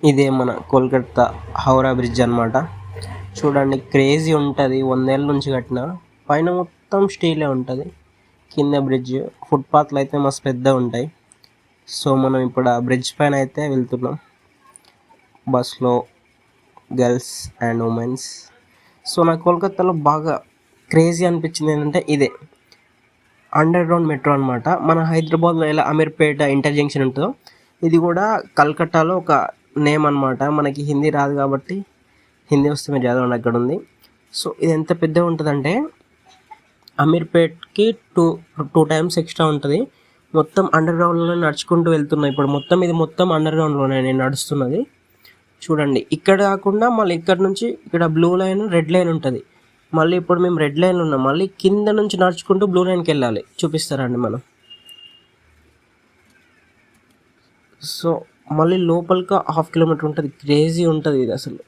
ఇదే మన కోల్కతా హౌరా బ్రిడ్జ్ అనమాట. చూడండి, క్రేజీ ఉంటుంది. 100 ఏళ్ళ నుంచి కట్టిన. పైన మొత్తం స్టీలే ఉంటుంది. కింద బ్రిడ్జ్, ఫుట్పాత్లు అయితే మస్తు పెద్ద ఉంటాయి. సో మనం ఇప్పుడు ఆ బ్రిడ్జ్ పైన అయితే వెళ్తున్నాం బస్లో, గర్ల్స్ అండ్ ఉమెన్స్. సో నాకు కోల్కతాలో బాగా క్రేజీ అనిపించింది ఏంటంటే ఇదే అండర్ గ్రౌండ్ మెట్రో అనమాట. మన హైదరాబాద్లో ఎలా అమీర్పేట ఇంటర్ జంక్షన్ ఉంటుందో, ఇది కూడా కల్కట్టాలో ఒక నేమ్ అనమాట. మనకి హిందీ రాదు కాబట్టి, హిందీ వస్తే మీరు చదవండి, అక్కడ ఉంది. సో ఇది ఎంత పెద్దగా ఉంటుందంటే అమీర్పేట్కి టూ టైమ్స్ ఎక్స్ట్రా ఉంటుంది. మొత్తం అండర్ గ్రౌండ్లోనే నడుచుకుంటూ వెళ్తున్నాయి. ఇప్పుడు మొత్తం ఇది మొత్తం అండర్ గ్రౌండ్లోనే నేను నడుస్తున్నది. చూడండి, ఇక్కడ కాకుండా మళ్ళీ ఇక్కడ నుంచి ఇక్కడ బ్లూ లైన్, రెడ్ లైన్ ఉంటుంది. మళ్ళీ ఇప్పుడు మేము రెడ్ లైన్లో ఉన్నాం. మళ్ళీ కింద నుంచి నడుచుకుంటూ బ్లూ లైన్కి వెళ్ళాలి. చూపిస్తారండి మనం. సో మళ్ళీ లోపలికి 1/2 కిలోమీటర్ ఉంటుంది. క్రేజీ ఉంటుంది ఇది అసలు.